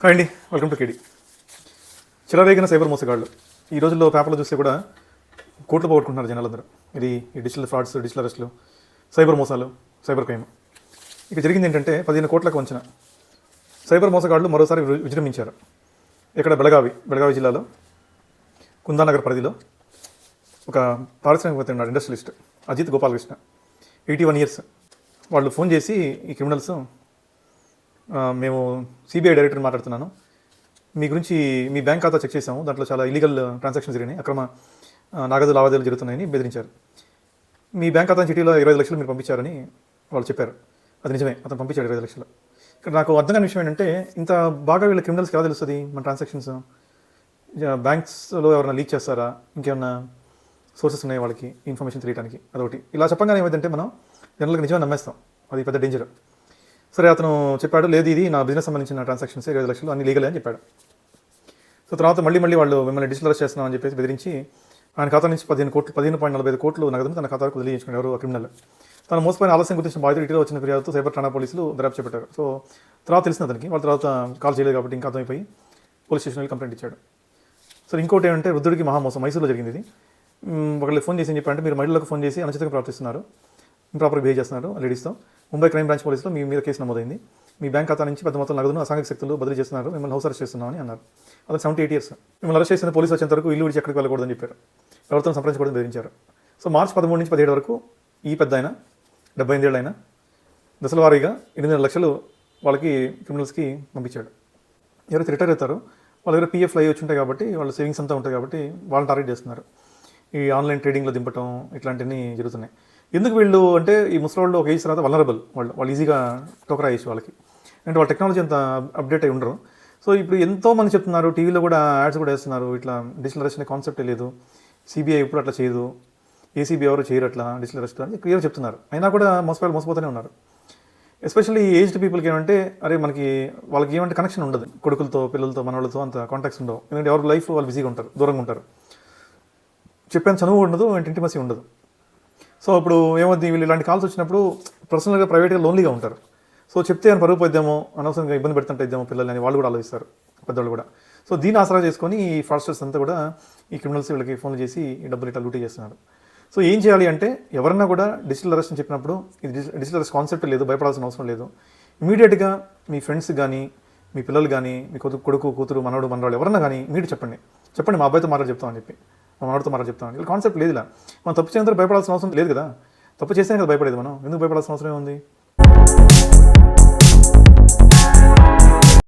Hi అండి, welcome to కేడి. చిరరేగిన cyber మోసగాళ్ళు ఈ రోజుల్లో పేపర్లో చూస్తే కూడా కోట్లు పోగొట్టుకుంటున్నారు జనాలందరూ. ఈ డిజిటల్ ఫ్రాడ్స్, డిజిటల్ అరెస్టులు, సైబర్ మోసాలు, సైబర్ క్రైమ్. ఇక జరిగింది ఏంటంటే 15 కోట్లకు వంచిన సైబర్ మోసగాళ్ళు మరోసారి విజృంభించారు. ఇక్కడ బెళగావి జిల్లాలో కుందానగర్ పరిధిలో ఒక పారిశ్రామికవేత్త ఉన్నాడు, ఇండస్ట్రియలిస్ట్ అజిత్ గోపాలకృష్ణ, 81 years. వాళ్ళు ఫోన్ చేసి ఈ క్రిమినల్స్, మేము సిబిఐ డైరెక్టర్ మాట్లాడుతున్నాను, మీ గురించి మీ బ్యాంక్ ఖాతా చెక్ చేసాము, దాంట్లో చాలా ఇల్లీగల్ ట్రాన్సాక్షన్స్ జరిగినాయి, అక్రమ నగదు లావాదేవీలు జరుగుతున్నాయని బెదిరించారు. మీ బ్యాంక్ ఖాతా చిటీలో 25 లక్షలు మీరు పంపించారని వాళ్ళు చెప్పారు. అది నిజమే, అతను పంపించాడు 25 లక్షలు. ఇక్కడ నాకు అర్థం కాని విషయం ఏంటంటే, ఇంత బాగా వీళ్ళ క్రిమినల్స్కి ఎలా తెలుస్తుంది మన ట్రాన్సాక్షన్స్? బ్యాంక్స్లో ఎవరైనా లీక్ చేస్తారా, ఇంకేమన్నా సోర్సెస్ ఉన్నాయి వాళ్ళకి ఇన్ఫర్మేషన్ తెలియడానికి? అదొకటి. ఇలా చెప్పగానే ఏమైందంటే మనం జనరల్గా నిజమే నమ్మేస్తాం, అది పెద్ద డేంజర్. సరే, అతను చెప్పాడు, లేదు ఇది నా బిజినెస్ సంబంధించిన ట్రాన్సాక్షన్స్, 25 లక్షలు అన్ని లీగలే అని చెప్పాడు. సో తర్వాత మళ్ళీ వాళ్ళు మిమ్మల్ని డిజిటల్ అరెస్ట్ చేస్తున్నామని చెప్పేసి బెదిరించి ఆయన ఖాతా నుంచి 15.45 కోట్లు నగదును తన ఖాతాకు వదిలించుకున్నాడు ఎవరు క్రిమినల్. తన మోసపోయిన ఆలస్యం గురించి బాధితుడు ఇటీవల వచ్చిన ఫిర్యాదుతో సైబర్ ఠాణా పోలీసులు దర్యాప్తు చేపట్టారు. సో తర్వాత తెలిసిన అతనికి, వాళ్ళ తర్వాత కాల్ చేయలేదు కాబట్టి ఇంకా అర్థమైపోయి పోలీస్ స్టేషన్లో కంప్లైంట్ ఇచ్చాడు. సో ఇంకోటి ఏంటంటే, వృద్ధుడికి మహామోసం. మైసూరులో జరిగింది ఇది. ఒకళ్ళు ఫోన్ చేసి ఏం చెప్పారంటే, మీరు మహిళలకు ఫోన్ చేసి అనుచితంగా ప్రవర్తిస్తున్నారు, ఇంప్రాపర్గా బిహేవ్ చేస్తున్నారు లేడీస్తో. ముంబై క్రైమ్ బ్రాంచ్ పోలీసులో మీ మీద కేసు నమోదైంది. మీ బ్యాంక్ ఖాతా నుంచి పెద్ద మొత్తం నగదును అసాంఘిక శక్తులు బదిలీ చేస్తున్నారు, మిమ్మల్ని హౌస్ అరెస్ట్ చేస్తున్నామని అన్నారు. అతను 78 years. మిమ్మల్ని అరెస్ట్ చేసిన పోలీసు వచ్చేంత వరకు ఇల్లు విడిచి ఎక్కడికి వెళ్ళకూడదని చెప్పారు. ఎవరితో సంప్రదించకూడదని బెదిరించారు. సో మార్చి 13 నుంచి 17 వరకు ఈ పెద్ద ఆయన, 78 ఏళ్ళు అయినా, దశల వారీగా 8 లక్షలు వాళ్ళకి క్రిమినల్స్కి పంపించాడు. ఎవరైతే రిటైర్ అవుతారో వాళ్ళ దగ్గర పిఎఫ్ అయ్యి వచ్చి ఉంటాయి కాబట్టి, వాళ్ళ సేవింగ్స్ అంతా ఉంటాయి కాబట్టి వాళ్ళని టార్గెట్ చేస్తున్నారు. ఈ ఆన్లైన్ ట్రేడింగ్లో దింపటం ఇట్లాంటివన్నీ జరుగుతున్నాయి. ఎందుకు వీళ్ళు అంటే, ఈ ముసలి ఒక ఏజ్ తర్వాత వలనరబుల్, వాళ్ళు ఈజీగా టోకరా వేసి వాళ్ళకి, అంటే వాళ్ళ టెక్నాలజీ అంత అప్డేట్ అయి ఉండరు. సో ఇప్పుడు ఎంతోమంది చెప్తున్నారు, టీవీలో కూడా యాడ్స్ కూడా వేస్తున్నారు, ఇట్లా డిజిటల్ అరెస్ట్ అనే కాన్సెప్టే లేదు, సిబిఐ ఎప్పుడు అట్లా చేయదు, ఏసీబీ ఎవరు చేయరు అట్లా డిజిటల్ అరెస్ట్ అని క్లియర్ చెప్తున్నారు. అయినా కూడా మోసపోతూనే ఉన్నారు. ఎస్పెషల్లీ ఏజ్డ్ పీపుల్కి ఏమంటే, అరే వాళ్ళకి ఏమంటే కనెక్షన్ ఉండదు, కొడుకులతో, పిల్లలతో, మనవాళ్ళతో అంత కాంటాక్ట్స్ ఉండవు. ఎందుకంటే ఎవరి లైఫ్ వాళ్ళు బిజీగా ఉంటారు, దూరంగా ఉంటారు, చెప్పేంత చనువు ఉండదు, ఇంటిమసీ ఉండదు. సో ఇప్పుడు ఏమవుతుంది, వీళ్ళు ఇలాంటి కాల్స్ వచ్చినప్పుడు పర్సనల్గా ప్రైవేట్గా లోన్లీగా ఉంటారు. సో చెప్తే ఆయన పరుగు పోద్దామో, అనవసరంగా ఇబ్బంది పెడుతుంటేద్దామో పిల్లలు అని వాళ్ళు కూడా ఆలోచిస్తారు, పెద్దవాళ్ళు కూడా. సో దీన్ని ఆసరా చేసుకొని ఈ ఫ్రాడ్స్టర్స్ అంతా కూడా, ఈ క్రిమినల్స్ వీళ్ళకి ఫోన్లు చేసి ఈ డబ్బులు ఇట్లా లూటీ చేస్తున్నారు. సో ఏం చేయాలి అంటే, ఎవరన్నా కూడా డిజిటల్ అరెస్ట్ అని చెప్పినప్పుడు, ఇది డిజిటల్ అరెస్ట్ కాన్సెప్ట్ లేదు, భయపడాల్సిన అవసరం లేదు. ఇమీడియట్గా మీ ఫ్రెండ్స్ కానీ, మీ పిల్లలు కానీ, మీ కొడుకు, కూతురు, మనవాళ్ళు ఎవరన్నా కానీ మీరు చెప్పండి, మా అబ్బాయితో మాట్లాడి చెప్తామని చెప్పి, మా మనవాడితో మాట్లాడి చెప్తామని. ఇలా కాన్సెప్ట్ లేదు. ఇలా మనం తప్పు చేయంత భయపడాల్సిన అవసరం లేదు కదా. తప్పు చేస్తేనే కదా భయపడేది మనం. ఎందుకు భయపడాల్సిన అవసరం ఉంది?